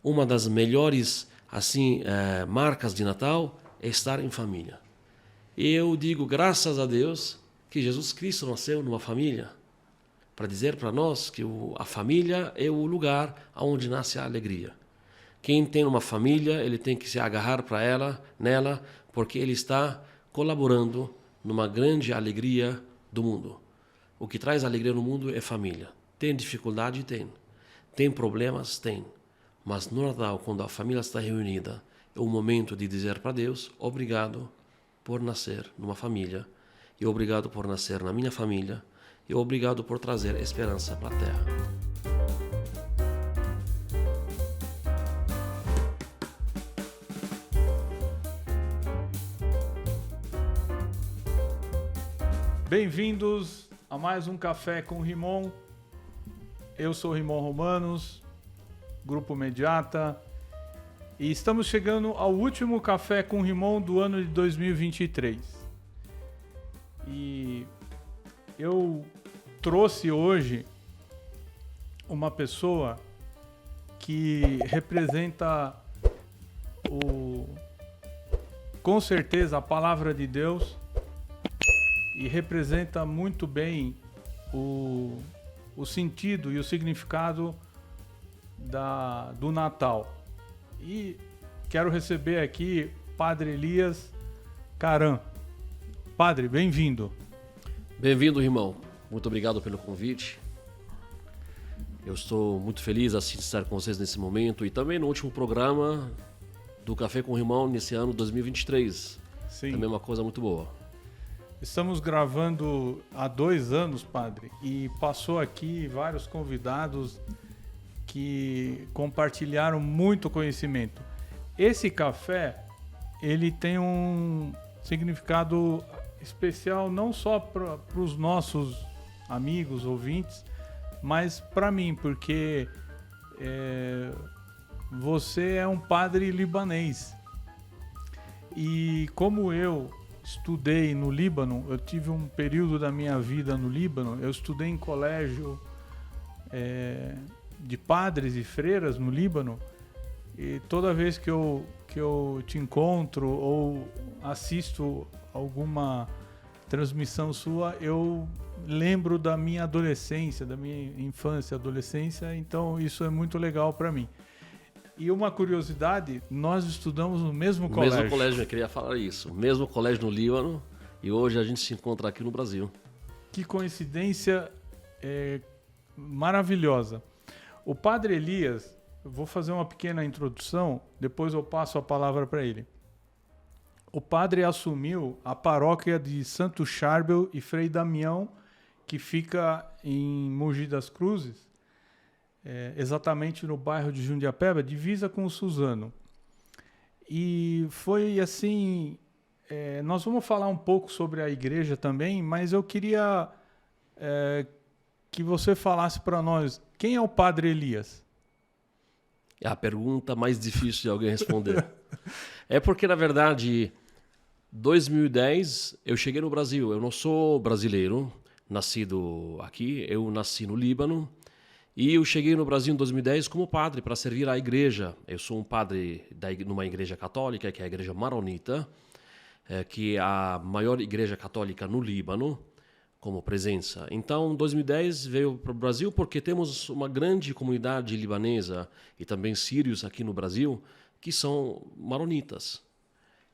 uma das melhores assim marcas de Natal é estar em família. E eu digo, graças a Deus, que Jesus Cristo nasceu numa família, para dizer para nós que a família é o lugar onde nasce a alegria. Quem tem uma família, ele tem que se agarrar para nela, porque ele está colaborando numa grande alegria do mundo. O que traz alegria no mundo é família. Tem dificuldade? Tem. Tem problemas? Tem. Mas no Natal, quando a família está reunida, é o momento de dizer para Deus, obrigado por nascer numa família, e obrigado por nascer na minha família, e obrigado por trazer esperança para a Terra. Bem-vindos a mais um Café com Rimon. Eu sou Rimon Romanos, Grupo Mediata, e estamos chegando ao último Café com Rimon do ano de 2023. E eu trouxe hoje uma pessoa que representa com certeza a palavra de Deus e representa muito bem o sentido e o significado do Natal. E quero receber aqui Padre Elias Caram. Padre, bem-vindo. Bem-vindo, irmão. Muito obrigado pelo convite. Eu estou muito feliz assim, de estar com vocês nesse momento e também no último programa do Café com o Irmão nesse ano 2023. Sim. Também uma coisa muito boa. Estamos gravando há 2 anos, Padre, e passou aqui vários convidados que compartilharam muito conhecimento. Esse café, ele tem um significado especial não só para os nossos amigos, ouvintes, mas para mim, porque você é um padre libanês. E como eu estudei no Líbano, eu tive um período da minha vida no Líbano, eu estudei em colégio de padres e freiras no Líbano, e toda vez que eu te encontro ou assisto alguma transmissão sua, eu lembro da minha adolescência, da minha infância, adolescência, então isso é muito legal para mim. E uma curiosidade, nós estudamos no mesmo colégio. Mesmo colégio, eu queria falar isso. O mesmo colégio no Líbano e hoje a gente se encontra aqui no Brasil. Que coincidência maravilhosa. O Padre Elias, eu vou fazer uma pequena introdução, depois eu passo a palavra para ele. O padre assumiu a paróquia de Santo Charbel e Frei Damião, que fica em Mogi das Cruzes, exatamente no bairro de Jundiapeba, divisa com o Suzano. E foi assim, nós vamos falar um pouco sobre a igreja também, mas eu queria que você falasse para nós, quem é o Padre Elias? É a pergunta mais difícil de alguém responder. É porque, na verdade, 2010 eu cheguei no Brasil. Eu não sou brasileiro, nascido aqui, eu nasci no Líbano. E eu cheguei no Brasil em 2010 como padre para servir à igreja. Eu sou um padre numa igreja católica, que é a igreja maronita, que é a maior igreja católica no Líbano, como presença. Então, 2010 veio para o Brasil porque temos uma grande comunidade libanesa e também sírios aqui no Brasil, que são maronitas.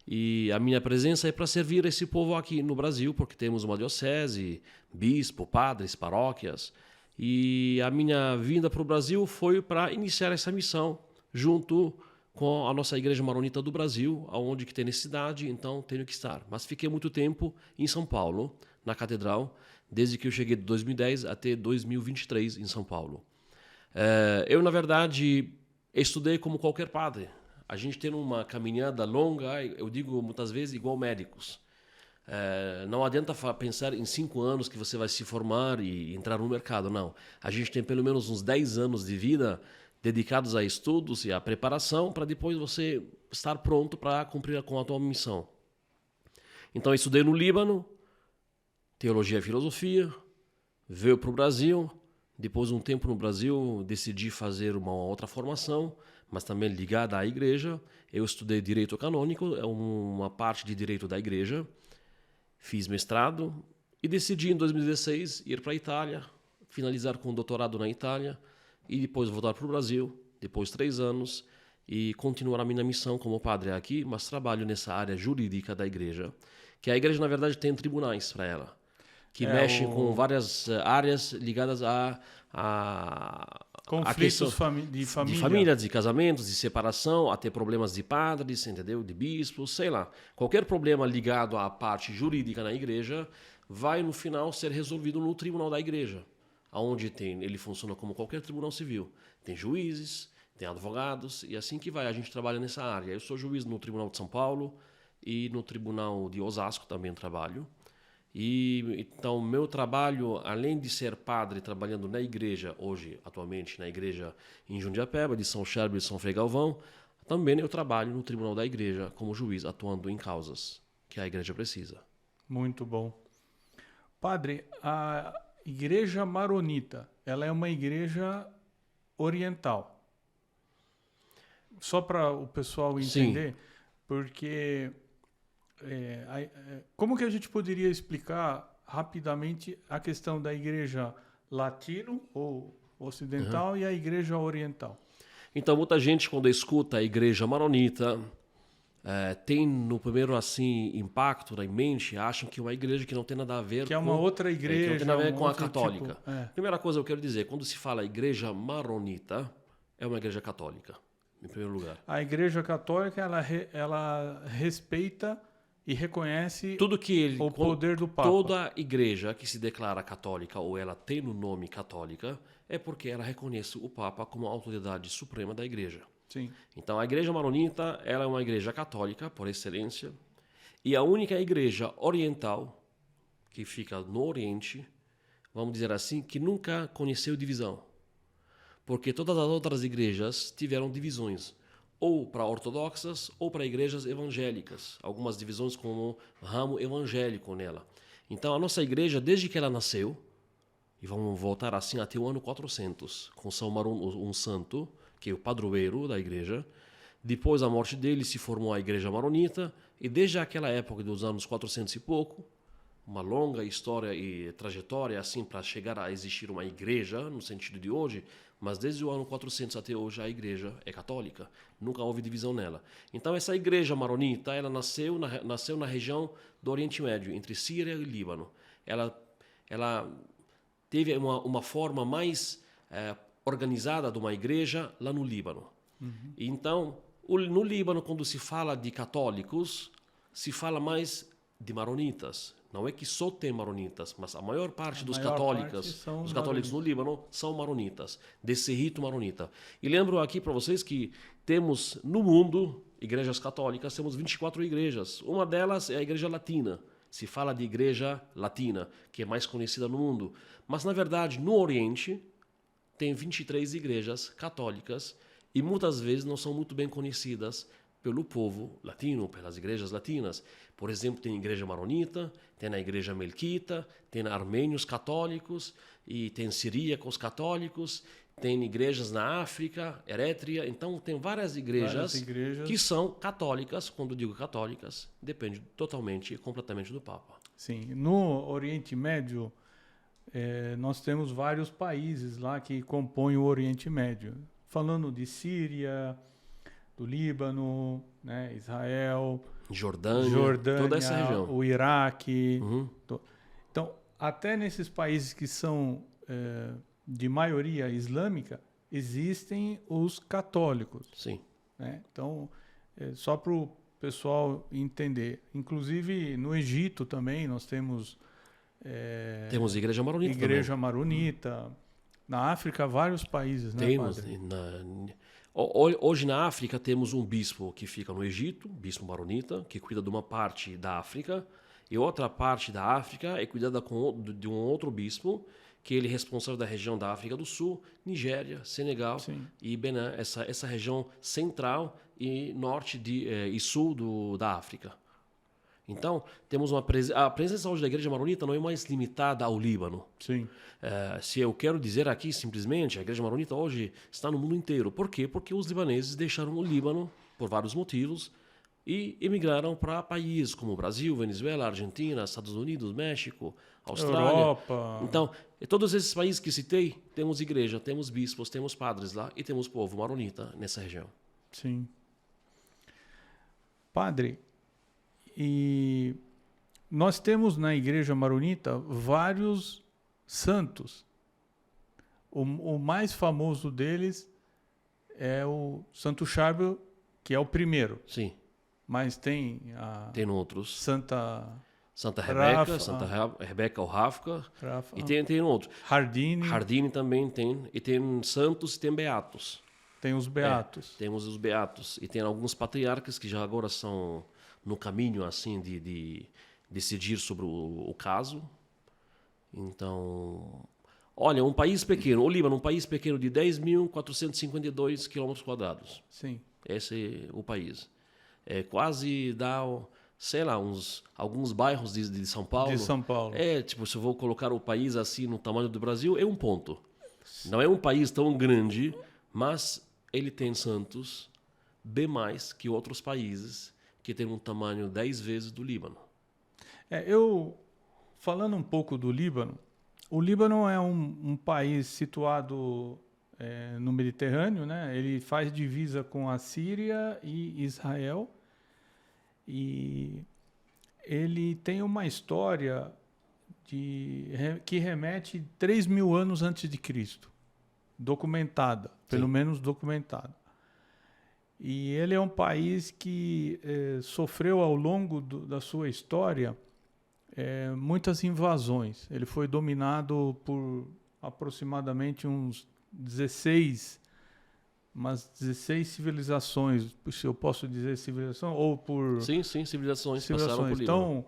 E a minha presença é para servir esse povo aqui no Brasil, porque temos uma diocese, bispo, padres, paróquias. E a minha vinda para o Brasil foi para iniciar essa missão junto com a nossa igreja maronita do Brasil, aonde que tem necessidade, então tenho que estar. Mas fiquei muito tempo em São Paulo, na catedral, desde que eu cheguei de 2010 até 2023 em São Paulo. Eu, na verdade, estudei como qualquer padre. A gente tem uma caminhada longa, eu digo muitas vezes, igual médicos. Não adianta pensar em 5 anos que você vai se formar e entrar no mercado, não. A gente tem pelo menos uns 10 anos de vida dedicados a estudos e a preparação para depois você estar pronto para cumprir com a tua missão. Então eu estudei no Líbano, teologia e filosofia, veio para o Brasil, depois de um tempo no Brasil decidi fazer uma outra formação, mas também ligada à igreja. Eu estudei direito canônico, é uma parte de direito da igreja. Fiz mestrado e decidi em 2016 ir para a Itália, finalizar com um doutorado na Itália e depois voltar para o Brasil, depois de 3 anos, e continuar a minha missão como padre aqui, mas trabalho nessa área jurídica da igreja, que a igreja, na verdade, tem tribunais para ela, que mexem com várias áreas ligadas a conflitos de família, de casamentos, de separação, até problemas de padres, entendeu? De bispos, sei lá. Qualquer problema ligado à parte jurídica na igreja vai, no final, ser resolvido no tribunal da igreja, onde ele funciona como qualquer tribunal civil. Tem juízes, tem advogados, e assim que vai. A gente trabalha nessa área. Eu sou juiz no Tribunal de São Paulo e no Tribunal de Osasco também trabalho. E então meu trabalho, além de ser padre trabalhando na igreja hoje, atualmente na igreja em Jundiapeba, de São Charles e São Frei Galvão, também eu trabalho no tribunal da igreja como juiz, atuando em causas que a igreja precisa. Muito bom. Padre, a igreja maronita, ela é uma igreja oriental. Só para o pessoal entender, sim, porque como que a gente poderia explicar rapidamente a questão da igreja latino ou ocidental e a igreja oriental? Então, muita gente, quando escuta a igreja maronita, tem no primeiro assim impacto na mente, acham que é uma igreja que não tem nada a ver que é uma outra igreja, que não tem nada a ver com a católica. Tipo, Primeira coisa eu quero dizer, quando se fala igreja maronita, é uma igreja católica, em primeiro lugar. A igreja católica, ela respeita e reconhece o poder do Papa. Toda igreja que se declara católica ou ela tem no nome católica é porque ela reconhece o Papa como a autoridade suprema da igreja. Sim. Então a igreja maronita ela é uma igreja católica por excelência e a única igreja oriental que fica no Oriente, vamos dizer assim, que nunca conheceu divisão. Porque todas as outras igrejas tiveram divisões, ou para ortodoxas ou para igrejas evangélicas, algumas divisões como ramo evangélico nela. Então a nossa igreja, desde que ela nasceu, e vamos voltar assim até o ano 400, com São Marão, um santo, que é o padroeiro da igreja, depois da morte dele se formou a igreja maronita, e desde aquela época dos anos 400 e pouco, uma longa história e trajetória assim para chegar a existir uma igreja, no sentido de hoje, mas desde o ano 400 até hoje a igreja é católica, nunca houve divisão nela. Então essa igreja maronita, ela nasceu na região do Oriente Médio, entre Síria e Líbano. Ela teve uma forma mais organizada de uma igreja lá no Líbano. Uhum. Então, no Líbano, quando se fala de católicos, se fala mais de maronitas. Não é que só tem maronitas, mas a maior parte dos católicos no Líbano são maronitas, desse rito maronita. E lembro aqui para vocês que temos no mundo igrejas católicas, temos 24 igrejas. Uma delas é a igreja latina. Se fala de igreja latina, que é mais conhecida no mundo. Mas, na verdade, no Oriente, tem 23 igrejas católicas e muitas vezes não são muito bem conhecidas pelo povo latino, pelas igrejas latinas. Por exemplo, tem a igreja maronita, tem a igreja melquita, tem armênios católicos, e tem siríacos católicos, tem igrejas na África, Erétria. Então, tem várias igrejas que são católicas. Quando digo católicas, depende totalmente e completamente do Papa. Sim, no Oriente Médio, nós temos vários países lá que compõem o Oriente Médio. Falando de Síria, do Líbano, né, Israel, Jordânia, toda essa região. O Iraque. Uhum. Então, até nesses países que são de maioria islâmica, existem os católicos. Sim. Né? Então, só para o pessoal entender. Inclusive, no Egito também nós temos... temos igreja maronita também. Igreja maronita. Na África, vários países, né, temos, padre? Hoje na África temos um bispo que fica no Egito, bispo maronita, que cuida de uma parte da África, e outra parte da África é cuidada de um outro bispo, que ele é responsável da região da África do Sul, Nigéria, Senegal, sim, e Benin, essa região central e norte e sul da África. Então, temos a presença hoje da Igreja Maronita não é mais limitada ao Líbano. Sim. Se eu quero dizer aqui simplesmente, a Igreja Maronita hoje está no mundo inteiro. Por quê? Porque os libaneses deixaram o Líbano por vários motivos e emigraram para países como Brasil, Venezuela, Argentina, Estados Unidos, México, Austrália. Europa. Então, em todos esses países que citei, temos igreja, temos bispos, temos padres lá e temos povo maronita nessa região. Sim. Padre, e nós temos na Igreja Maronita vários santos. O mais famoso deles é o Santo Charbel, que é o primeiro. Sim. Mas tem Tem outros. Santa Rebeca, Rebeca ou Rafka. E tem outros. Hardini também tem. E tem santos e tem beatos. Tem os beatos. Temos os beatos. E tem alguns patriarcas que já agora são no caminho assim de decidir sobre o caso. Então, olha, um país pequeno, o Líbano, um país pequeno de 10.452 km². Sim. Esse é o país. Quase dá, sei lá, alguns bairros de São Paulo. De São Paulo. Tipo, se eu vou colocar o país assim no tamanho do Brasil, é um ponto. Não é um país tão grande, mas ele tem santos bem mais que outros países que têm um tamanho 10 vezes do Líbano. Falando um pouco do Líbano, o Líbano é um país situado no Mediterrâneo, né? Ele faz divisa com a Síria e Israel. E ele tem uma história que remete 3.000 anos antes de Cristo, documentada, pelo menos documentada. E ele é um país que sofreu ao longo da sua história muitas invasões. Ele foi dominado por aproximadamente uns 16 civilizações, se eu posso dizer civilização, ou por... Sim, civilizações passaram por Líbano. Então,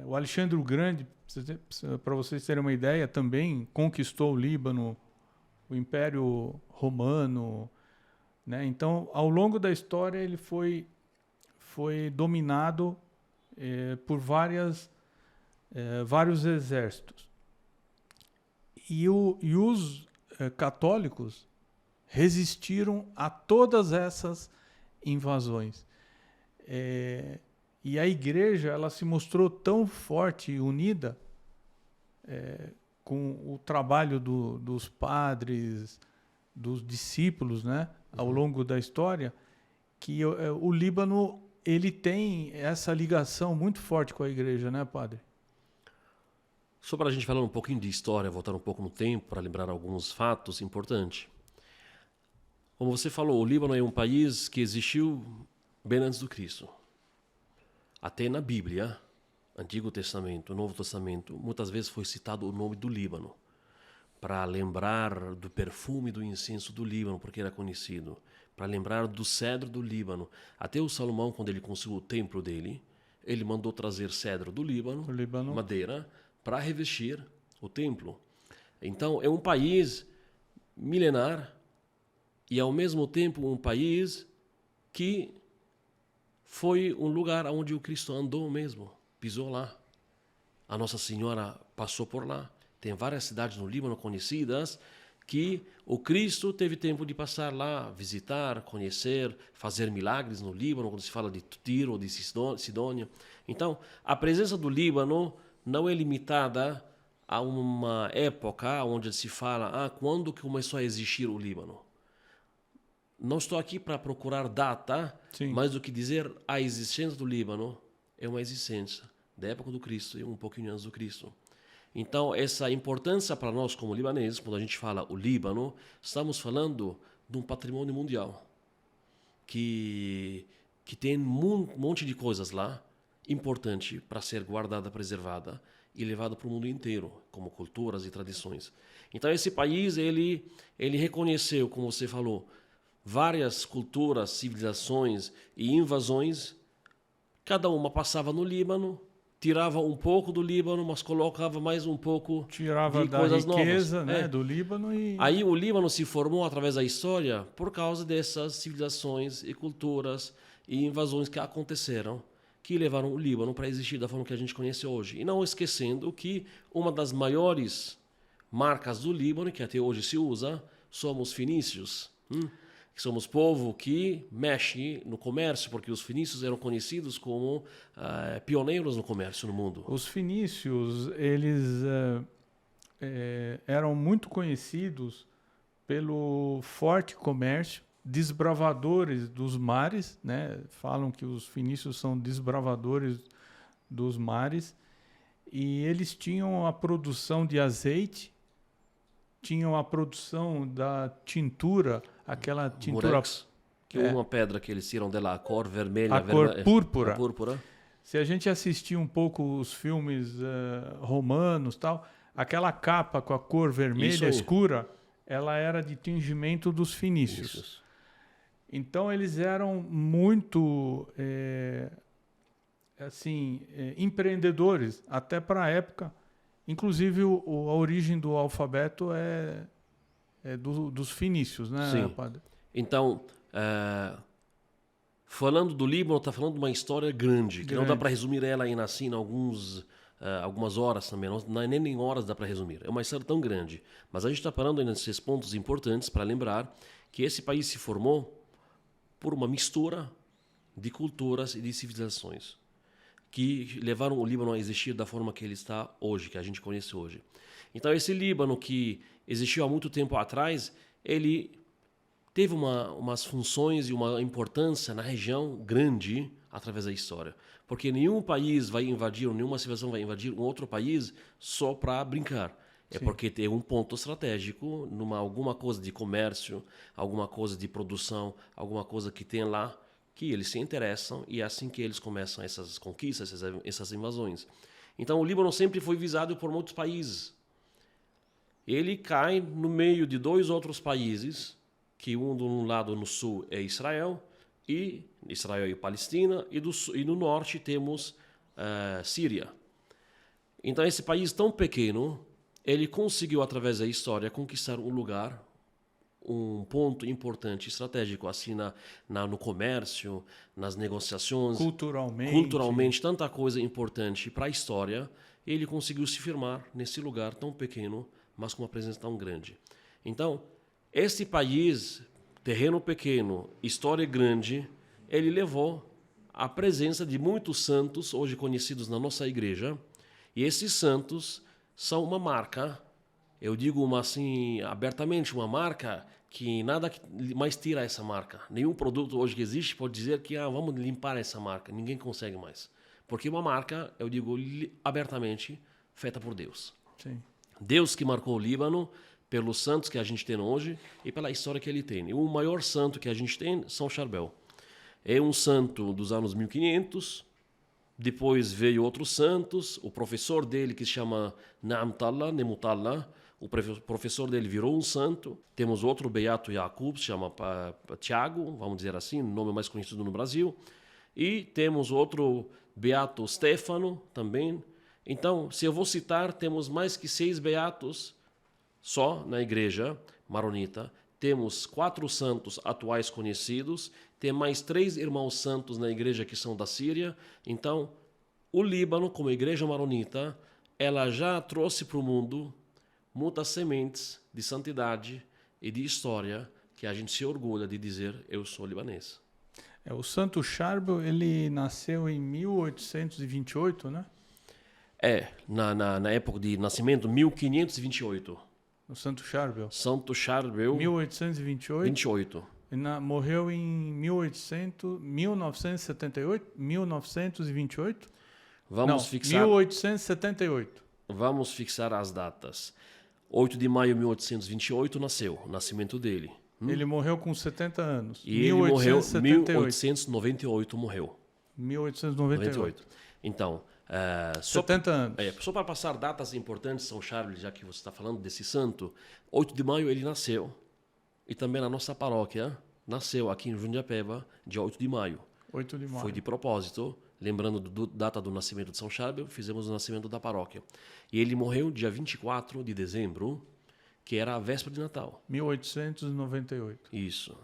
o Alexandre o Grande, para vocês terem uma ideia, também conquistou o Líbano, o Império Romano, né? Então, ao longo da história, ele foi dominado por vários exércitos. E os católicos resistiram a todas essas invasões. E a igreja ela se mostrou tão forte e unida com o trabalho dos padres, dos discípulos, né, ao longo da história, que o Líbano ele tem essa ligação muito forte com a igreja, né, padre? Só para a gente falar um pouquinho de história, voltar um pouco no tempo para lembrar alguns fatos importantes. Como você falou, o Líbano é um país que existiu bem antes do Cristo. Até na Bíblia, Antigo Testamento, Novo Testamento, muitas vezes foi citado o nome do Líbano para lembrar do perfume do incenso do Líbano, porque era conhecido, para lembrar do cedro do Líbano. Até o Salomão, quando ele construiu o templo dele, ele mandou trazer cedro do Líbano. Madeira, para revestir o templo. Então, é um país milenar e, ao mesmo tempo, um país que foi um lugar onde o Cristo andou mesmo, pisou lá. A Nossa Senhora passou por lá. Tem várias cidades no Líbano conhecidas que o Cristo teve tempo de passar lá, visitar, conhecer, fazer milagres no Líbano, quando se fala de Tiro ou de Sidônia. Então, a presença do Líbano não é limitada a uma época onde se fala quando que começou a existir o Líbano. Não estou aqui para procurar data, mas do que dizer a existência do Líbano é uma existência da época do Cristo e um pouquinho antes do Cristo. Então, essa importância para nós como libaneses, quando a gente fala o Líbano, estamos falando de um patrimônio mundial que tem um monte de coisas lá importante para ser guardada, preservada e levada para o mundo inteiro, como culturas e tradições. Então, esse país, ele reconheceu, como você falou, várias culturas, civilizações e invasões. Cada uma passava no Líbano tirava um pouco do Líbano, mas colocava mais um pouco Tirava de da coisas riqueza, novas. né, do Líbano e... Aí o Líbano se formou através da história por causa dessas civilizações e culturas e invasões que aconteceram, que levaram o Líbano para existir da forma que a gente conhece hoje. E não esquecendo que uma das maiores marcas do Líbano, que até hoje se usa, somos fenícios. Que somos povo que mexe no comércio, porque os fenícios eram conhecidos como pioneiros no comércio no mundo. Os fenícios, eles eram muito conhecidos pelo forte comércio, desbravadores dos mares, né? Falam que os fenícios são desbravadores dos mares, e eles tinham a produção de azeite, tinham a produção da tintura, aquela tintura... Murex, que é uma pedra que eles tiram dela, a cor vermelha. A cor púrpura. A púrpura. Se a gente assistir um pouco os filmes romanos, tal, aquela capa com a cor vermelha escura, ela era de tingimento dos fenícios. Isso. Então eles eram muito empreendedores, até para a época. Inclusive a origem do alfabeto é dos fenícios, né, Sim. padre? Então, falando do Líbano, está falando de uma história grande, que não dá para resumir ela em assim, em algumas horas também, nem em horas dá para resumir. É uma história tão grande. Mas a gente está parando ainda nesses pontos importantes para lembrar que esse país se formou por uma mistura de culturas e de civilizações que levaram o Líbano a existir da forma que ele está hoje, que a gente conhece hoje. Então, esse Líbano que existiu há muito tempo atrás, ele teve umas funções e uma importância na região grande através da história. Porque nenhum país vai invadir, ou nenhuma civilização vai invadir um outro país só para brincar. É Sim. Porque tem um ponto estratégico, alguma coisa de comércio, alguma coisa de produção, alguma coisa que tem lá, que eles se interessam, e é assim que eles começam essas conquistas, essas invasões. Então o Líbano sempre foi visado por muitos países. Ele cai no meio de dois outros países, que um de um lado no sul é Israel e Palestina, e no norte temos Síria. Então esse país tão pequeno, ele conseguiu através da história conquistar um lugar, um ponto importante, estratégico, assim no comércio, nas negociações. Culturalmente, tanta coisa importante para a história, ele conseguiu se firmar nesse lugar tão pequeno, mas com uma presença tão grande. Então, esse país, terreno pequeno, história grande, ele levou a presença de muitos santos, hoje conhecidos na nossa igreja, e esses santos são uma marca, eu digo abertamente, uma marca que nada mais tira essa marca. Nenhum produto hoje que existe pode dizer que vamos limpar essa marca. Ninguém consegue mais. Porque uma marca, eu digo abertamente, feita por Deus. Sim. Deus que marcou o Líbano pelos santos que a gente tem hoje e pela história que ele tem. E o maior santo que a gente tem, São Charbel. É um santo dos anos 1500. Depois veio outros santos. O professor dele, que se chama Nemutallah, o professor dele virou um santo. Temos outro beato Jacob, se chama Tiago, vamos dizer assim, o nome mais conhecido no Brasil. E temos outro beato Stefano também. Então, se eu vou citar, temos mais que 6 beatos só na igreja maronita. Temos 4 santos atuais conhecidos. Tem mais 3 irmãos santos na igreja que são da Síria. Então, o Líbano, como igreja maronita, ela já trouxe para o mundo muitas sementes de santidade e de história que a gente se orgulha de dizer, eu sou libanês. O Santo Charbel, ele nasceu em 1828, né? Na época de nascimento, 1528. O Santo Charbel? Santo Charbel. 1828? 28. Morreu em 1978? 1928? Vamos fixar... 1878. Vamos fixar as datas. 8 de maio de 1828 nasceu, o nascimento dele. Ele morreu com 70 anos. E ele morreu em 1898. Morreu. 1898. Então, 70 anos. Só para passar datas importantes, São Charles, já que você está falando desse santo, 8 de maio ele nasceu. E também na nossa paróquia, nasceu aqui em Jundiapeba, dia 8 de maio. 8 de maio. Foi de propósito. lembrando data do nascimento de São Charbel, fizemos o nascimento da paróquia. E ele morreu dia 24 de dezembro, que era a véspera de Natal. 1898. Isso.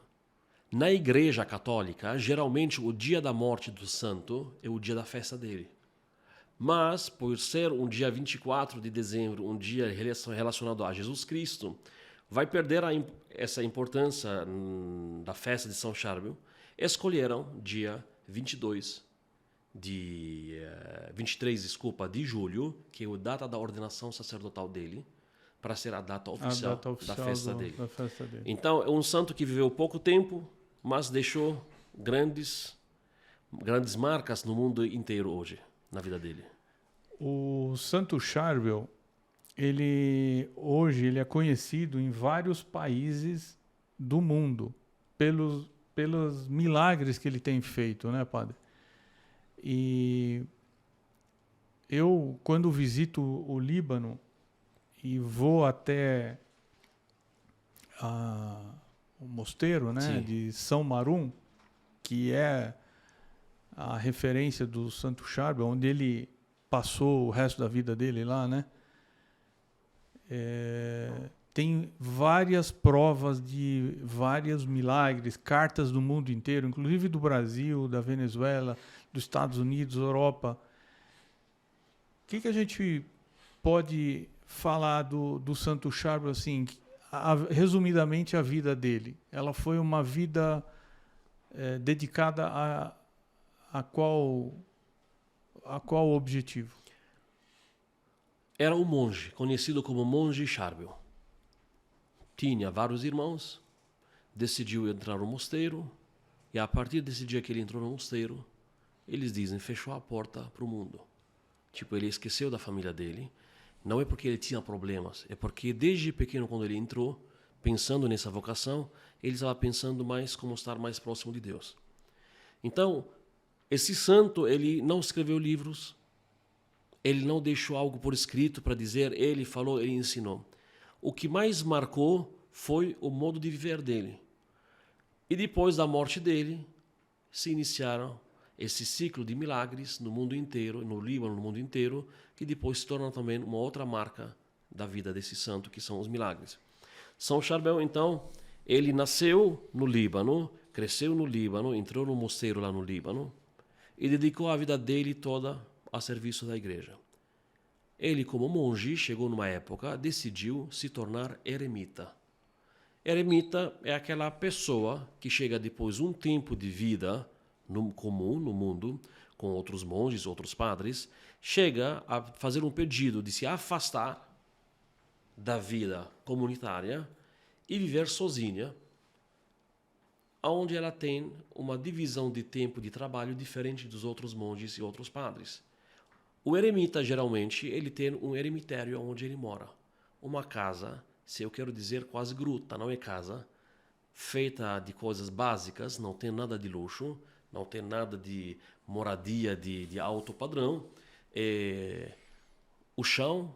Na Igreja Católica, geralmente o dia da morte do santo é o dia da festa dele. Mas, por ser um dia 24 de dezembro, um dia relacionado a Jesus Cristo, vai perder essa importância da festa de São Charbel. Escolheram dia 23, de julho, que é a data da ordenação sacerdotal dele, para ser a data oficial, da festa dele. Então, é um santo que viveu pouco tempo, mas deixou grandes marcas no mundo inteiro hoje, na vida dele. O Santo Charbel, hoje ele é conhecido em vários países do mundo pelos milagres que ele tem feito, né, padre? E eu, quando visito o Líbano e vou até o mosteiro, né, Sim. de São Marum, que é a referência do Santo Charbel, onde ele passou o resto da vida dele lá, né? Tem várias provas de vários milagres, cartas do mundo inteiro, inclusive do Brasil, da Venezuela, dos Estados Unidos, Europa. O que a gente pode falar do Santo Charbel, assim, resumidamente a vida dele? Ela foi uma vida dedicada a qual objetivo? Era um monge, conhecido como Monge Charbel. Tinha vários irmãos, decidiu entrar no mosteiro, e a partir desse dia que ele entrou no mosteiro, eles dizem, fechou a porta para o mundo. Tipo, ele esqueceu da família dele. Não é porque ele tinha problemas, é porque desde pequeno, quando ele entrou, pensando nessa vocação, ele estava pensando mais como estar mais próximo de Deus. Então, esse santo, ele não escreveu livros, ele não deixou algo por escrito para dizer, ele falou, ele ensinou. O que mais marcou foi o modo de viver dele. E depois da morte dele, se iniciaram esse ciclo de milagres no mundo inteiro, no Líbano, no mundo inteiro, que depois se torna também uma outra marca da vida desse santo, que são os milagres. São Charbel, então, ele nasceu no Líbano, cresceu no Líbano, entrou no mosteiro lá no Líbano e dedicou a vida dele toda a serviço da igreja. Ele, como monge, chegou numa época, decidiu se tornar eremita. Eremita é aquela pessoa que chega depois de um tempo de vida comum no mundo, com outros monges, outros padres, chega a fazer um pedido de se afastar da vida comunitária e viver sozinha, onde ela tem uma divisão de tempo de trabalho diferente dos outros monges e outros padres. O eremita, geralmente, ele tem um eremitério onde ele mora. Uma casa, se eu quero dizer quase gruta, não é casa, feita de coisas básicas, não tem nada de luxo, não tem nada de moradia de alto padrão. O chão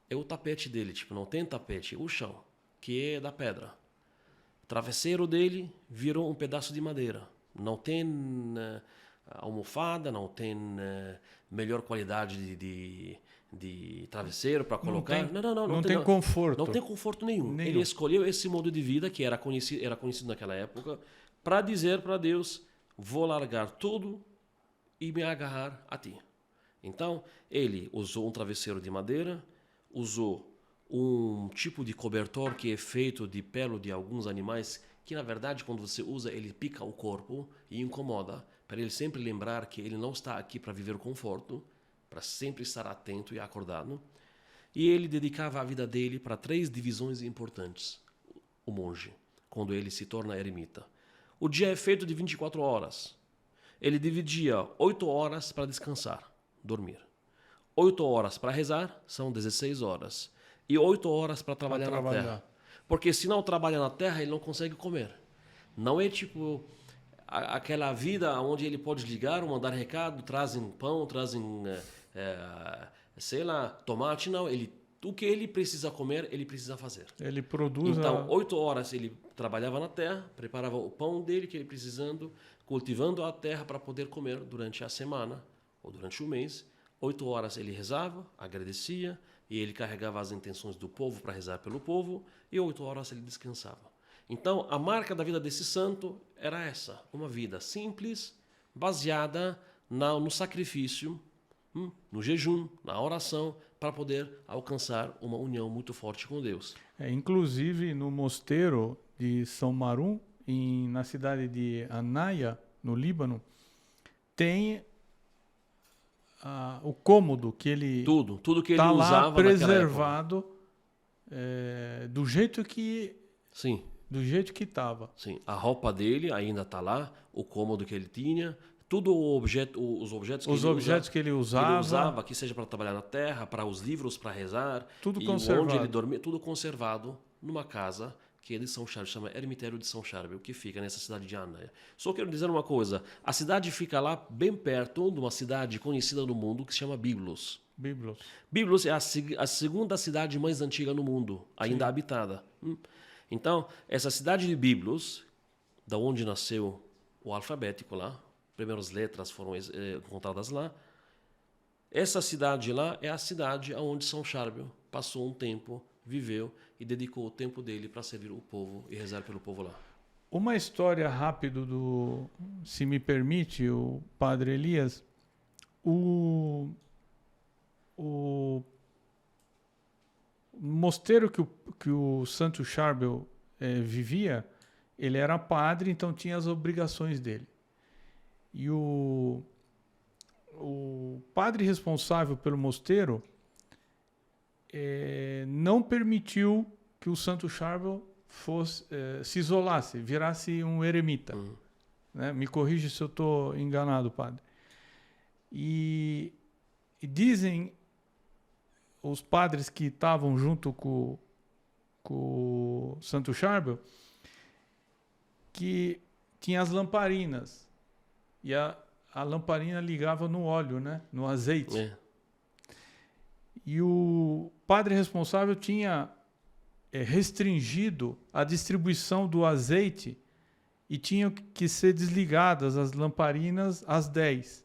é o tapete dele, tipo, não tem tapete, o chão, que é da pedra. O travesseiro dele virou um pedaço de madeira. Não tem almofada, não tem melhor qualidade de travesseiro para colocar. Não tem conforto. Não tem conforto nenhum. Ele escolheu esse modo de vida, que era conhecido naquela época, para dizer para Deus, vou largar tudo e me agarrar a ti. Então, ele usou um travesseiro de madeira, usou um tipo de cobertor que é feito de pelo de alguns animais, que na verdade, quando você usa, ele pica o corpo e incomoda, para ele sempre lembrar que ele não está aqui para viver conforto, para sempre estar atento e acordado. E ele dedicava a vida dele para 3 divisões importantes, o monge, quando ele se torna eremita. O dia é feito de 24 horas. Ele dividia 8 horas para descansar, dormir. 8 horas para rezar, são 16 horas. E 8 horas para trabalhar na terra. Porque se não trabalha na terra, ele não consegue comer. Não é tipo aquela vida onde ele pode ligar ou mandar recado, trazem pão, trazem, sei lá, tomate. Não, o que ele precisa comer, ele precisa fazer. Ele produz... Então, 8 horas ele trabalhava na terra, preparava o pão dele que ele precisando, cultivando a terra para poder comer durante a semana, ou durante um mês, 8 horas ele rezava, agradecia, e ele carregava as intenções do povo para rezar pelo povo, e 8 horas ele descansava. Então, a marca da vida desse santo era essa, uma vida simples, baseada no sacrifício, no jejum, na oração, para poder alcançar uma união muito forte com Deus. Inclusive, no mosteiro de São Marum, na cidade de Anaia, no Líbano, tem o cômodo que ele Tudo que ele está usava lá preservado do jeito que Sim. do jeito que estava. Sim, a roupa dele ainda está lá, o cômodo que ele tinha, os objetos que ele usava, que seja para trabalhar na terra, para os livros, para rezar, tudo e conservado. onde ele dormia, tudo conservado numa casa que é de São Charbel, chama Eremitério de São Charbel, que fica nessa cidade de Anaia. Só quero dizer uma coisa, a cidade fica lá bem perto de uma cidade conhecida no mundo que se chama Byblos. Byblos é a segunda cidade mais antiga no mundo, ainda habitada. Então, essa cidade de Byblos, da onde nasceu o alfabético lá, primeiras letras foram encontradas lá, essa cidade lá é a cidade onde São Charbel passou um tempo, viveu e dedicou o tempo dele para servir o povo e rezar pelo povo lá. Uma história rápida se me permite, o Padre Elias, o mosteiro que o Santo Charbel vivia, ele era padre, então tinha as obrigações dele. E o padre responsável pelo mosteiro não permitiu que o Santo Charbel se isolasse, virasse um eremita. Né? Me corrige se eu estou enganado, padre. E dizem os padres que estavam junto com o Santo Charbel que tinha as lamparinas. E a lamparina ligava no óleo, né? No azeite. E o padre responsável tinha restringido a distribuição do azeite e tinham que ser desligadas as lamparinas às 10.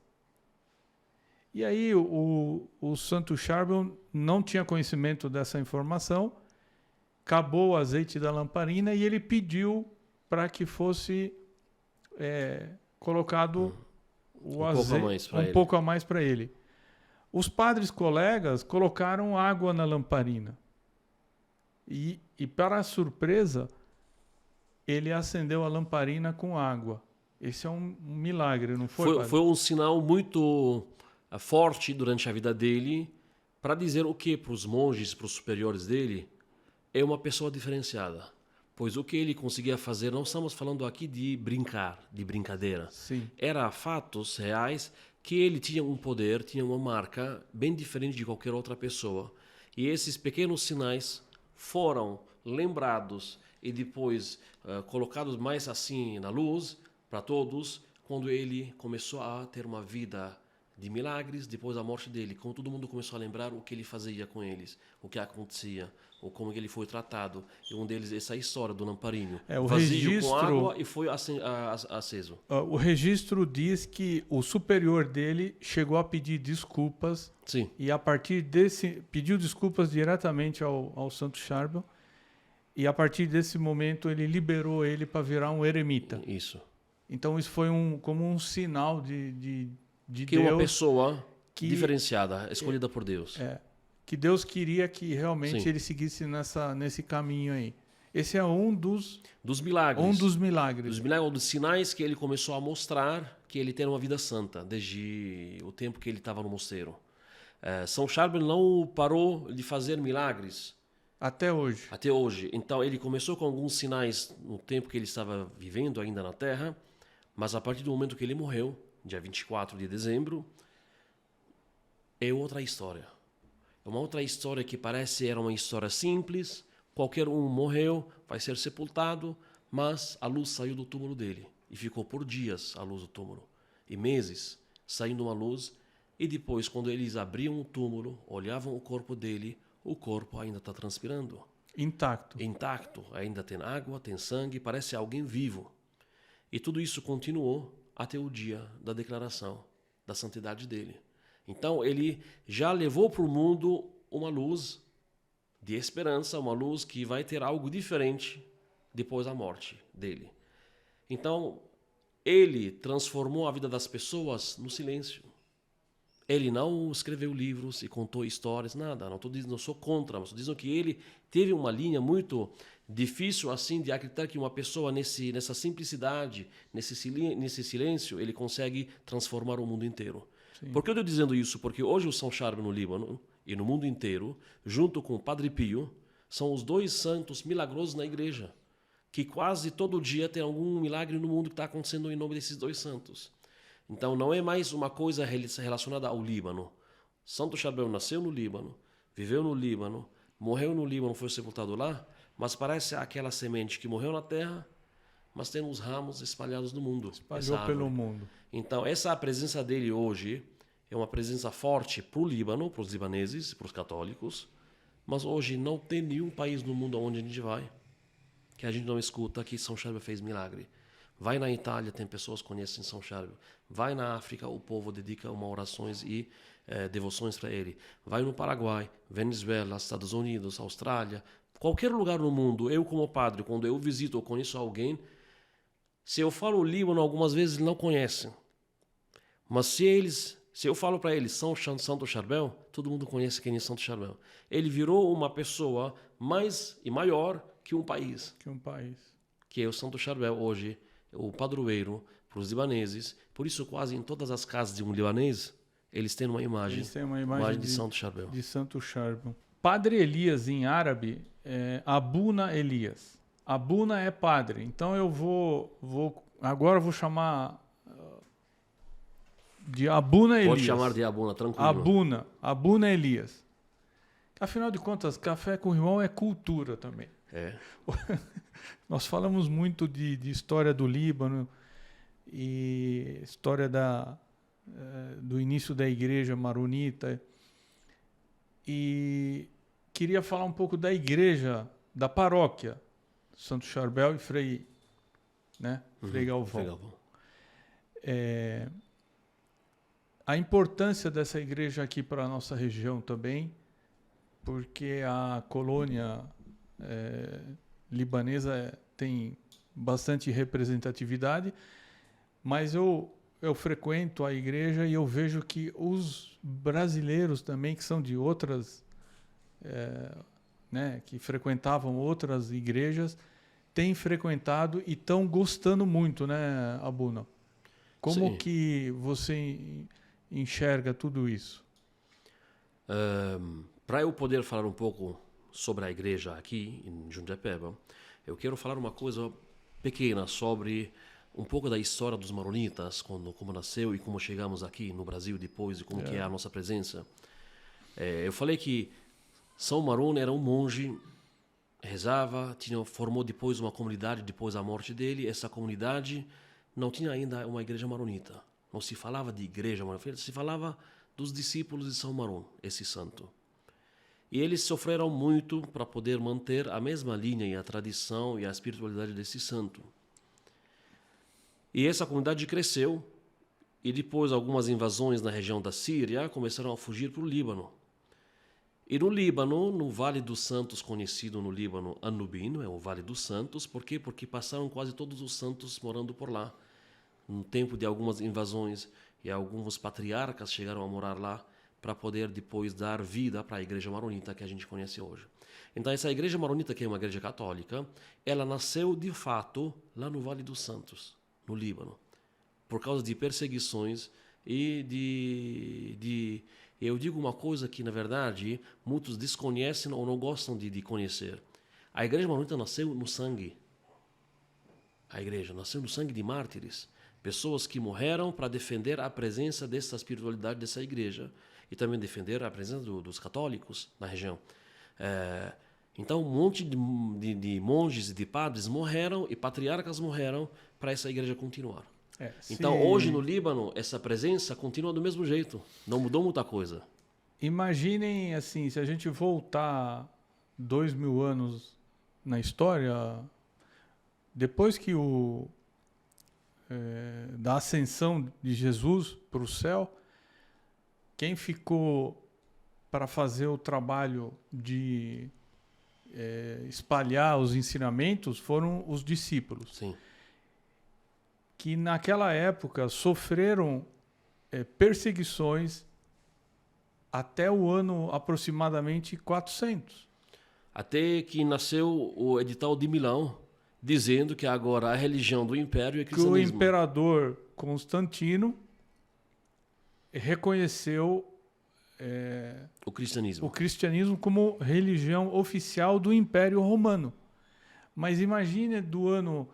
E aí o Santo Charbel não tinha conhecimento dessa informação, acabou o azeite da lamparina e ele pediu para que fosse colocado o azeite um pouco a mais para ele. Os padres colegas colocaram água na lamparina. E para a surpresa, ele acendeu a lamparina com água. Esse é um milagre, não foi, padre? Foi um sinal muito forte durante a vida dele para dizer o que para os monges, para os superiores dele, é uma pessoa diferenciada. Pois o que ele conseguia fazer, não estamos falando aqui de brincar, de brincadeira. Sim. Era fatos reais que ele tinha um poder, tinha uma marca bem diferente de qualquer outra pessoa. E esses pequenos sinais foram lembrados e depois colocados mais assim na luz para todos, quando ele começou a ter uma vida de milagres depois da morte dele, quando todo mundo começou a lembrar o que ele fazia com eles, o que acontecia, ou como ele foi tratado. E um deles, essa história do lamparino, vazio com água e foi aceso. O registro diz que o superior dele chegou a pedir desculpas. Sim. E a partir desse pediu desculpas diretamente ao Santo Charbel. E a partir desse momento ele liberou ele para virar um eremita. Isso. Então isso foi como um sinal de que Deus, uma pessoa diferenciada, escolhida por Deus. Que Deus queria que realmente Sim. ele seguisse nesse caminho aí. Esse é um dos milagres. Um dos milagres. Dos sinais que ele começou a mostrar que ele tem uma vida santa, desde o tempo que ele estava no mosteiro. São Charbel não parou de fazer milagres. Até hoje. Até hoje. Então ele começou com alguns sinais no tempo que ele estava vivendo ainda na Terra, mas a partir do momento que ele morreu, dia 24 de dezembro, é outra história. É uma outra história que era uma história simples, qualquer um morreu, vai ser sepultado, mas a luz saiu do túmulo dele. E ficou por dias a luz do túmulo. E meses saindo uma luz, e depois, quando eles abriam o túmulo, olhavam o corpo dele, o corpo ainda está transpirando. Intacto. Ainda tem água, tem sangue, parece alguém vivo. E tudo isso continuou até o dia da declaração da santidade dele. Então, ele já levou para o mundo uma luz de esperança, uma luz que vai ter algo diferente depois da morte dele. Então, ele transformou a vida das pessoas no silêncio. Ele não escreveu livros e contou histórias, nada. Não estou dizendo, não sou contra, mas estou dizendo que ele teve uma linha muito difícil assim de acreditar que uma pessoa nessa simplicidade, nesse silêncio, ele consegue transformar o mundo inteiro. Sim. Por que eu estou dizendo isso? Porque hoje o São Charbel no Líbano e no mundo inteiro, junto com o Padre Pio, são os dois santos milagrosos na igreja, que quase todo dia tem algum milagre no mundo que está acontecendo em nome desses dois santos. Então não é mais uma coisa relacionada ao Líbano. Santo Charbel nasceu no Líbano, viveu no Líbano, morreu no Líbano, foi sepultado lá, mas parece aquela semente que morreu na terra, mas tem os ramos espalhados no mundo. Espalhou pelo mundo. Então essa presença dele hoje é uma presença forte para o Líbano, para os libaneses, para os católicos, mas hoje não tem nenhum país no mundo onde a gente vai que a gente não escuta que São Charbel fez milagre. Vai na Itália, tem pessoas que conhecem São Charbel. Vai na África, o povo dedica uma orações e devoções para ele. Vai no Paraguai, Venezuela, Estados Unidos, Austrália, qualquer lugar no mundo. Eu como padre, quando eu visito ou conheço alguém, se eu falo o Líbano, algumas vezes eles não conhecem. Mas se eu falo para eles Santo Charbel, todo mundo conhece quem é Santo Charbel. Ele virou uma pessoa mais e maior que um país. Que é o Santo Charbel hoje, o padroeiro para os libaneses. Por isso, quase em todas as casas de um libanês, eles têm uma imagem, de Santo Charbel. De Santo Charbel. Padre Elias, em árabe, é Abuna Elias. Abuna é padre. Então eu agora vou chamar de Abuna Elias. Pode chamar de Abuna, tranquilo. Abuna Elias. Afinal de contas, café com irmão é cultura também. É. Nós falamos muito de história do Líbano e história do início da igreja maronita. E queria falar um pouco da igreja, da paróquia, Santo Charbel e Frei Galvão. A importância dessa igreja aqui para a nossa região também, porque a colônia libanesa tem bastante representatividade, mas eu frequento a igreja e eu vejo que os brasileiros também, que são de outras, que frequentavam outras igrejas, têm frequentado e estão gostando muito, né, Abuna? Como Sim. que você enxerga tudo isso? Para eu poder falar um pouco sobre a igreja aqui em Jundiapeba, eu quero falar uma coisa pequena sobre um pouco da história dos maronitas, como nasceu e como chegamos aqui no Brasil depois e como que é a nossa presença. Eu falei que São Marone era um monge, rezava, formou depois uma comunidade depois da morte dele. Essa comunidade não tinha ainda uma igreja maronita. Não se falava de igreja maronita, se falava dos discípulos de São Marone, esse santo. E eles sofreram muito para poder manter a mesma linha e a tradição e a espiritualidade desse santo. E essa comunidade cresceu e depois algumas invasões na região da Síria começaram a fugir para o Líbano. E no Líbano, no Vale dos Santos, conhecido no Líbano Anubino, é o Vale dos Santos. Por quê? Porque passaram quase todos os santos morando por lá. No tempo de algumas invasões e alguns patriarcas chegaram a morar lá para poder depois dar vida para a igreja maronita que a gente conhece hoje. Então essa igreja maronita, que é uma igreja católica, ela nasceu de fato lá no Vale dos Santos, no Líbano, por causa de perseguições e eu digo uma coisa que na verdade muitos desconhecem ou não gostam de conhecer. A igreja maronita nasceu no sangue. A igreja nasceu no sangue de mártires, pessoas que morreram para defender a presença dessa espiritualidade dessa igreja e também defender a presença dos católicos na região. Então, um monte de monges e de padres morreram e patriarcas morreram para essa igreja continuar. Então, hoje no Líbano, essa presença continua do mesmo jeito. Não mudou muita coisa. Imaginem, assim, se a gente voltar 2000 anos na história, depois que da ascensão de Jesus para o céu, quem ficou para fazer o trabalho de espalhar os ensinamentos foram os discípulos, Sim. que naquela época sofreram perseguições até o ano aproximadamente 400. Até que nasceu o edital de Milão, dizendo que agora a religião do império é Que o cristianismo. imperador Constantino reconheceu O cristianismo. o cristianismo como religião oficial do Império Romano. Mas imagine do ano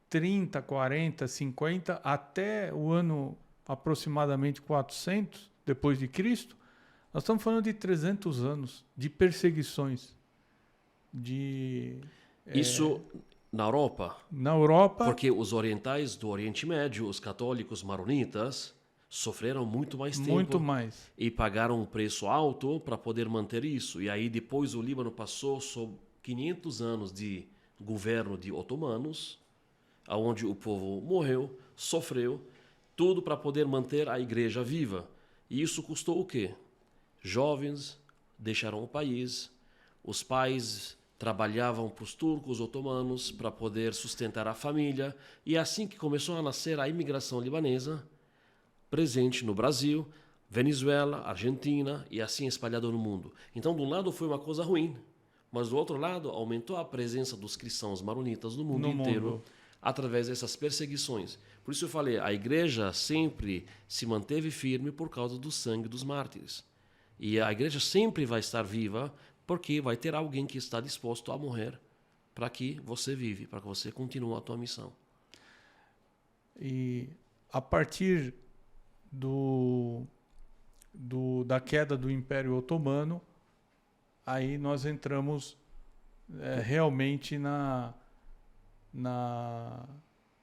30, 40, 50 até o ano aproximadamente 400 depois de Cristo, nós estamos falando de 300 anos de perseguições Isso na Europa, na Europa. porque os orientais do Oriente Médio, os católicos maronitas, sofreram muito mais tempo. Muito mais. E pagaram um preço alto para poder manter isso. E aí depois o Líbano passou sob 500 anos de governo de otomanos, onde o povo morreu, sofreu, tudo para poder manter a igreja viva. E isso custou o quê? Jovens deixaram o país, os pais trabalhavam para os turcos otomanos para poder sustentar a família. E é assim que começou a nascer a imigração libanesa, presente no Brasil, Venezuela, Argentina e assim espalhado no mundo. Então, de um lado foi uma coisa ruim, mas do outro lado aumentou a presença dos cristãos maronitas no mundo inteiro através dessas perseguições. Por isso eu falei, a igreja sempre se manteve firme por causa do sangue dos mártires. E a igreja sempre vai estar viva porque vai ter alguém que está disposto a morrer para que você vive, para que você continue a tua missão. E a partir da queda do Império Otomano, aí nós entramos realmente na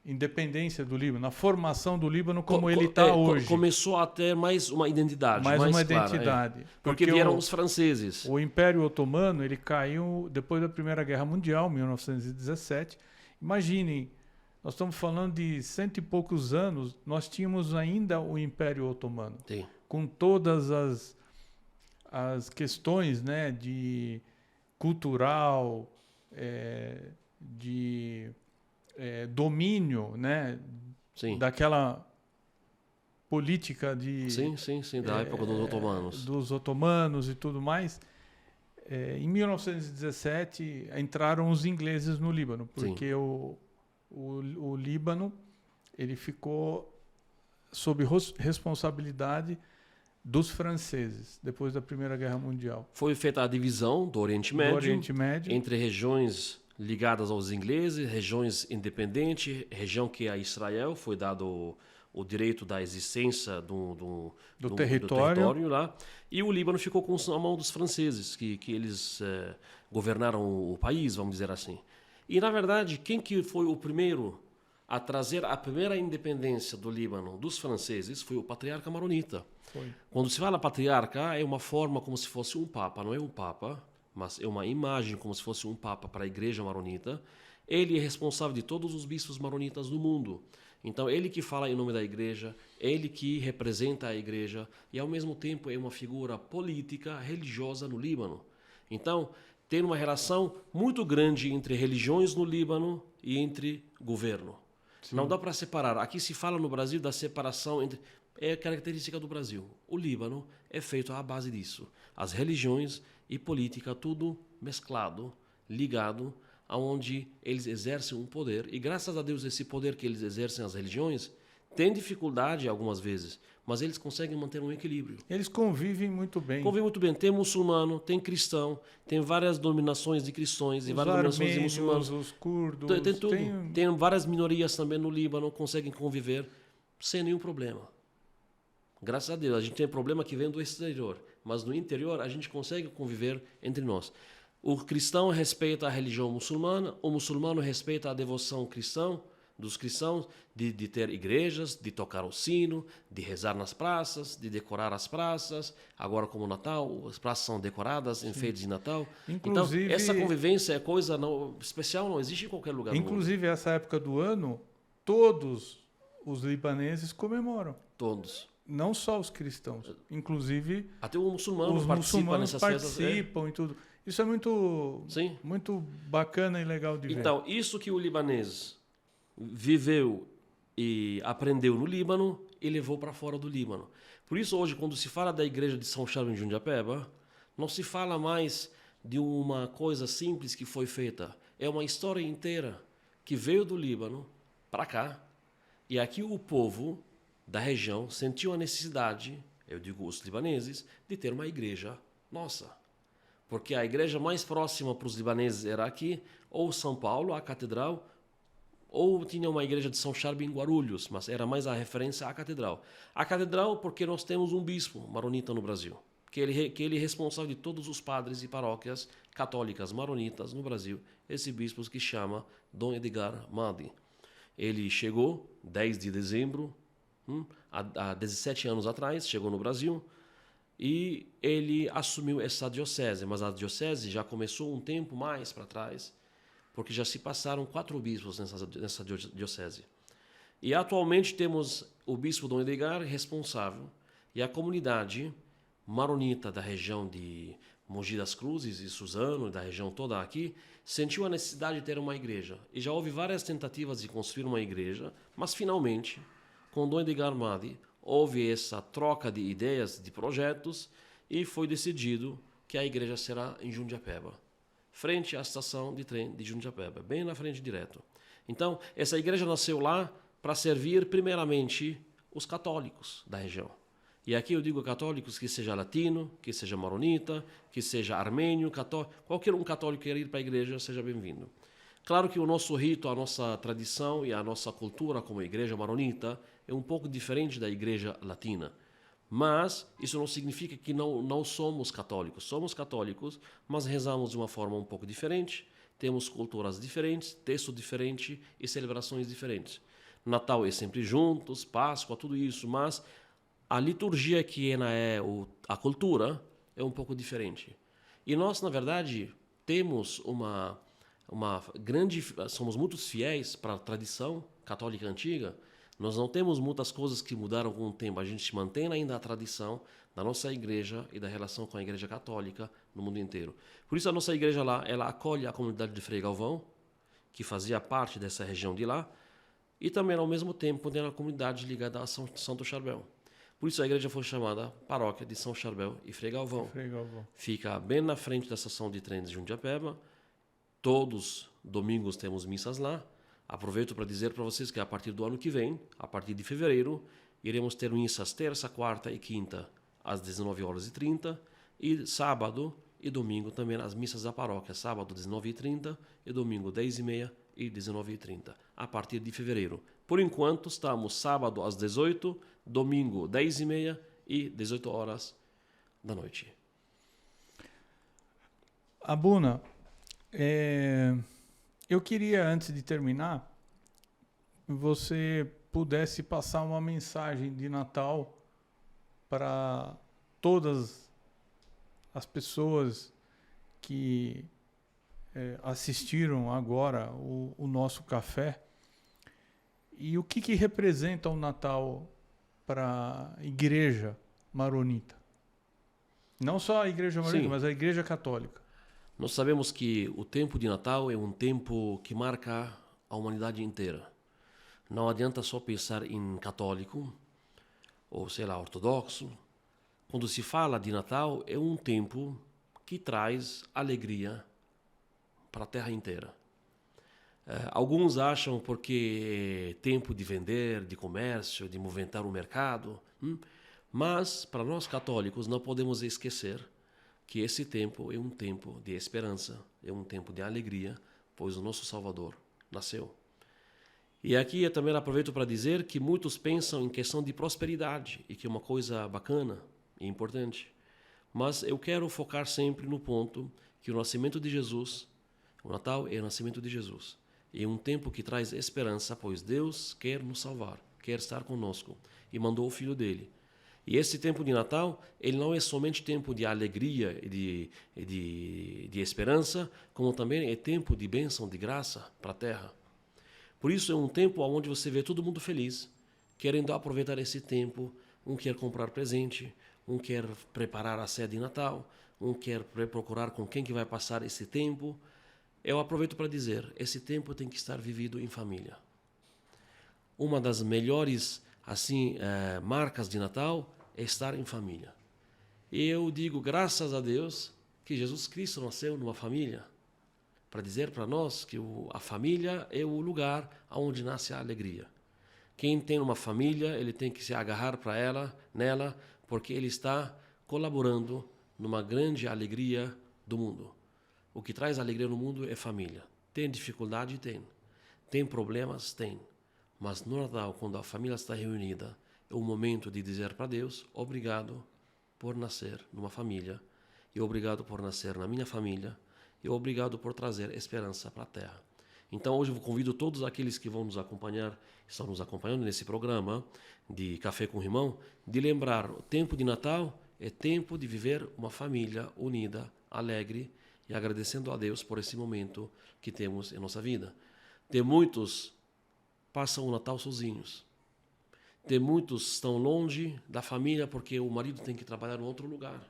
independência do Líbano, na formação do Líbano como ele está hoje. Começou a ter mais uma identidade. Mais uma clara, identidade. Porque vieram os franceses. O Império Otomano ele caiu depois da Primeira Guerra Mundial, 1917. Imaginem, nós estamos falando de 100 e poucos anos, nós tínhamos ainda o Império Otomano. Sim. Com todas as questões, né, de cultural, de domínio, né, Sim. daquela política de... Sim, da época dos otomanos. Dos otomanos e tudo mais. Em 1917 entraram os ingleses no Líbano, porque o Líbano ele ficou sob responsabilidade dos franceses, depois da Primeira Guerra Mundial. Foi feita a divisão do Oriente Médio, entre regiões ligadas aos ingleses, regiões independentes, região que a Israel foi dado o direito da existência do território lá, e o Líbano ficou com a mão dos franceses, que eles governaram o país, vamos dizer assim. E, na verdade, quem que foi o primeiro a trazer a primeira independência do Líbano dos franceses foi o patriarca maronita. Foi. Quando se fala patriarca, é uma forma como se fosse um papa, não é um papa, mas é uma imagem como se fosse um papa para a igreja maronita. Ele é responsável de todos os bispos maronitas do mundo. Então, ele que fala em nome da igreja, ele que representa a igreja e, ao mesmo tempo, é uma figura política, religiosa no Líbano. Então, tem uma relação muito grande entre religiões no Líbano e entre governo. Sim. Não dá para separar. Aqui se fala no Brasil da separação entre... É característica do Brasil. O Líbano é feito à base disso. As religiões e política, tudo mesclado, ligado, aonde eles exercem um poder. E graças a Deus, esse poder que eles exercem, as religiões, tem dificuldade algumas vezes, mas eles conseguem manter um equilíbrio. Eles convivem muito bem. Convivem muito bem. Tem muçulmano, tem cristão, tem várias dominações de cristãos e várias dominações de muçulmanos. Os curdos. Tem tudo. Tem várias minorias também no Líbano, conseguem conviver sem nenhum problema. Graças a Deus, a gente tem problema que vem do exterior, mas no interior a gente consegue conviver entre nós. O cristão respeita a religião muçulmana, o muçulmano respeita a devoção cristã, dos cristãos, de ter igrejas, de tocar o sino, de rezar nas praças, de decorar as praças. Agora, como Natal, as praças são decoradas, enfeites de Natal. Inclusive, então, essa convivência é coisa especial, não existe em qualquer lugar do mundo. Inclusive, essa época do ano, todos os libaneses comemoram. Todos. não só os cristãos, inclusive Até o muçulmano os participa muçulmanos nessas festas. participam e tudo. Isso é muito, Sim. muito bacana e legal de ver. Então, isso que o libanês viveu e aprendeu no Líbano e levou para fora do Líbano. Por isso, hoje, quando se fala da igreja de São Charles em Jundiapeba, não se fala mais de uma coisa simples que foi feita. É uma história inteira que veio do Líbano para cá. E aqui o povo da região sentiu a necessidade, eu digo os libaneses, de ter uma igreja nossa. Porque a igreja mais próxima para os libaneses era aqui, ou São Paulo, a catedral, ou tinha uma igreja de São Charles em Guarulhos, mas era mais a referência à catedral. A catedral porque nós temos um bispo maronita no Brasil, que ele é responsável de todos os padres e paróquias católicas maronitas no Brasil, esse bispo que chama Dom Edgar Madi. Ele chegou 10 de dezembro, há 17 anos atrás, chegou no Brasil, e ele assumiu essa diocese, mas a diocese já começou um tempo mais para trás, porque já se passaram 4 bispos nessa diocese. E atualmente temos o bispo Dom Edgar responsável, e a comunidade maronita da região de Mogi das Cruzes e Suzano, da região toda aqui, sentiu a necessidade de ter uma igreja. E já houve várias tentativas de construir uma igreja, mas finalmente, com Dom Edgar Madi, houve essa troca de ideias, de projetos, e foi decidido que a igreja será em Jundiapeba, frente à estação de trem de Jundiapeba, bem na frente direto. Então, essa igreja nasceu lá para servir primeiramente os católicos da região. E aqui eu digo católicos que seja latino, que seja maronita, que seja armênio, católico, qualquer um católico que queira ir para a igreja, seja bem-vindo. Claro que o nosso rito, a nossa tradição e a nossa cultura como igreja maronita é um pouco diferente da igreja latina. Mas isso não significa que não somos católicos. Somos católicos, mas rezamos de uma forma um pouco diferente, temos culturas diferentes, texto diferente e celebrações diferentes. Natal é sempre juntos, Páscoa, tudo isso, mas a liturgia que a cultura é um pouco diferente. E nós, na verdade, temos uma grande... Somos muito fiéis para a tradição católica antiga. Nós não temos muitas coisas que mudaram com o tempo. A gente mantém ainda a tradição da nossa igreja e da relação com a igreja católica no mundo inteiro. Por isso a nossa igreja lá, ela acolhe a comunidade de Frei Galvão, que fazia parte dessa região de lá, e também ao mesmo tempo tem a comunidade ligada a Santo Charbel. Por isso a igreja foi chamada Paróquia de São Charbel e Frei Galvão. Fica bem na frente da estação de trem de Jundiapeba. Todos domingos temos missas lá. Aproveito para dizer para vocês que a partir do ano que vem, a partir de fevereiro, iremos ter missas terça, quarta e quinta às 19h30 e sábado e domingo também as missas da paróquia, sábado 19h30 e domingo 10h30 e 19h30, a partir de fevereiro. Por enquanto estamos sábado às 18h, domingo 10h30 e 18h da noite. Abuna, eu queria, antes de terminar, você pudesse passar uma mensagem de Natal para todas as pessoas que assistiram agora o nosso café. E o que representa o Natal para a igreja maronita? Não só a igreja maronita, Sim, mas a igreja católica. Nós sabemos que o tempo de Natal é um tempo que marca a humanidade inteira. Não adianta só pensar em católico, ou sei lá, ortodoxo. Quando se fala de Natal, é um tempo que traz alegria para a terra inteira. Alguns acham porque é tempo de vender, de comércio, de movimentar o mercado. Mas, para nós católicos, não podemos esquecer que esse tempo é um tempo de esperança, é um tempo de alegria, pois o nosso Salvador nasceu. E aqui eu também aproveito para dizer que muitos pensam em questão de prosperidade, e que é uma coisa bacana e importante. Mas eu quero focar sempre no ponto que o nascimento de Jesus, o Natal é o nascimento de Jesus. É um tempo que traz esperança, pois Deus quer nos salvar, quer estar conosco, e mandou o Filho dele. E esse tempo de Natal, ele não é somente tempo de alegria e de esperança, como também é tempo de bênção, de graça para a terra. Por isso é um tempo onde você vê todo mundo feliz, querendo aproveitar esse tempo, um quer comprar presente, um quer preparar a ceia de Natal, um quer procurar com quem que vai passar esse tempo. Eu aproveito para dizer, esse tempo tem que estar vivido em família. Uma das melhores marcas de Natal é estar em família. E eu digo, graças a Deus, que Jesus Cristo nasceu numa família, para dizer para nós que a família é o lugar onde nasce a alegria. Quem tem uma família, ele tem que se agarrar para nela, porque ele está colaborando numa grande alegria do mundo. O que traz alegria no mundo é família. Tem dificuldade? Tem. Tem problemas? Tem. Mas no Natal, quando a família está reunida, é o momento de dizer para Deus, obrigado por nascer numa família, e obrigado por nascer na minha família, e obrigado por trazer esperança para a terra. Então hoje eu convido todos aqueles que vão nos acompanhar, estão nos acompanhando nesse programa de Café com Rimão, de lembrar, o tempo de Natal é tempo de viver uma família unida, alegre, e agradecendo a Deus por esse momento que temos em nossa vida. Tem muitos passam o Natal sozinhos. Tem muitos estão longe da família porque o marido tem que trabalhar em outro lugar.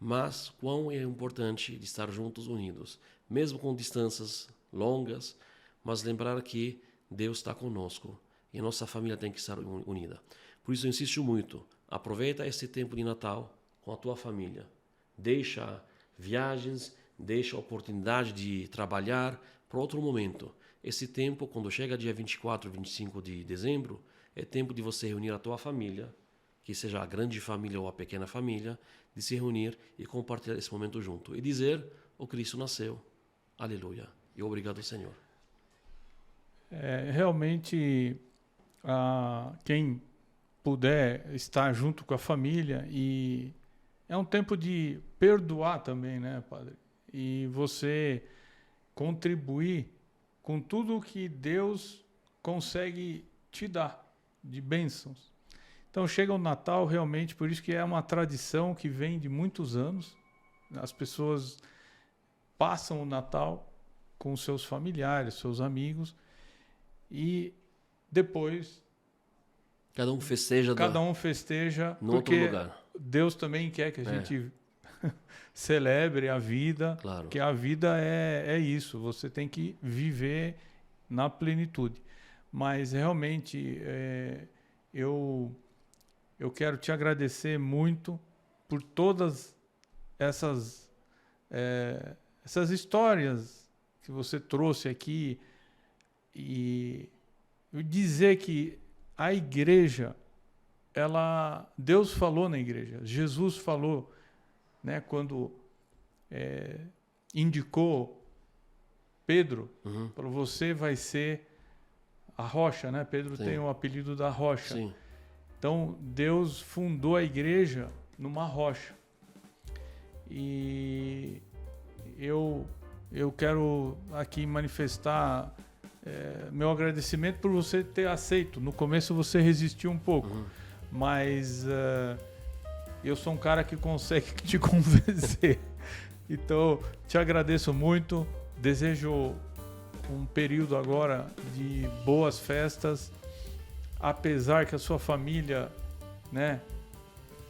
Mas quão é importante de estar juntos, unidos, mesmo com distâncias longas, mas lembrar que Deus está conosco e a nossa família tem que estar unida. Por isso eu insisto muito, aproveita esse tempo de Natal com a tua família. Deixa viagens, deixa a oportunidade de trabalhar para outro momento. Esse tempo, quando chega dia 24, 25 de dezembro, é tempo de você reunir a tua família, que seja a grande família ou a pequena família, de se reunir e compartilhar esse momento junto. E dizer, o Cristo nasceu. Aleluia. E obrigado, Senhor. Realmente, quem puder estar junto com a família, e é um tempo de perdoar também, né, Padre? E você contribuir com tudo que Deus consegue te dar de bênçãos. Então chega o Natal realmente, por isso que é uma tradição que vem de muitos anos. As pessoas passam o Natal com seus familiares, seus amigos, e depois cada um festeja no outro lugar. Deus também quer que a gente celebre a vida, claro. Que a vida é isso, você tem que viver na plenitude. Mas realmente eu quero te agradecer muito por todas essas histórias que você trouxe aqui, e dizer que a igreja, Deus falou na igreja, Jesus falou, né, quando indicou Pedro, falou, você vai ser a rocha, né? Pedro Sim. tem o apelido da rocha. Sim. Então, Deus fundou a igreja numa rocha. E eu quero aqui manifestar meu agradecimento por você ter aceito. No começo você resistiu um pouco, mas eu sou um cara que consegue te convencer. Então, te agradeço muito. Desejo um período agora de boas festas, apesar que a sua família, né,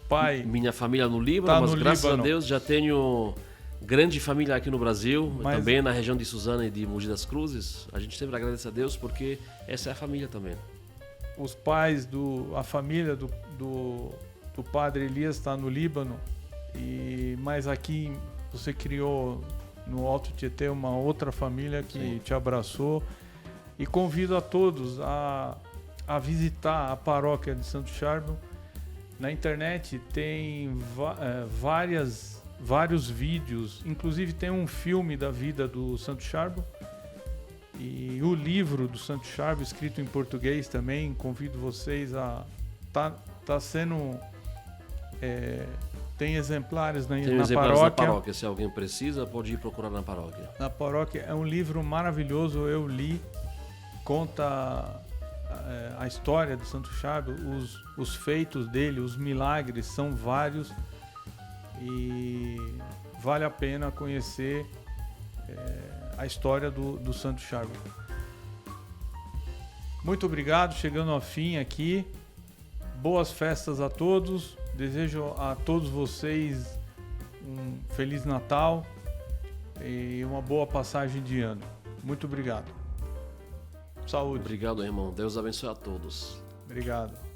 pai... Minha família no Líbano, tá mas no graças Líbano. a Deus já tenho grande família aqui no Brasil, Mas... também na região de Suzano e de Mogi das Cruzes. A gente sempre agradece a Deus porque essa é a família também. Os pais, a família do padre Elias está no Líbano, mas aqui você criou no Alto Tietê uma outra família que Sim. te abraçou, e convido a todos a visitar a paróquia de Santo Charbel. Na internet tem vários vídeos, inclusive tem um filme da vida do Santo Charbel, e o livro do Santo Charbel escrito em português também. Convido vocês a... Tá sendo... tem exemplares na paróquia. Se alguém precisa, pode ir procurar na paróquia. Na paróquia é um livro maravilhoso, eu li, conta a história do Santo Charbel, os feitos dele, os milagres são vários, e vale a pena conhecer a história do Santo Charbel. Muito obrigado, chegando ao fim aqui boas festas a todos. Desejo a todos vocês um Feliz Natal e uma boa passagem de ano. Muito obrigado. Saúde. Obrigado, irmão. Deus abençoe a todos. Obrigado.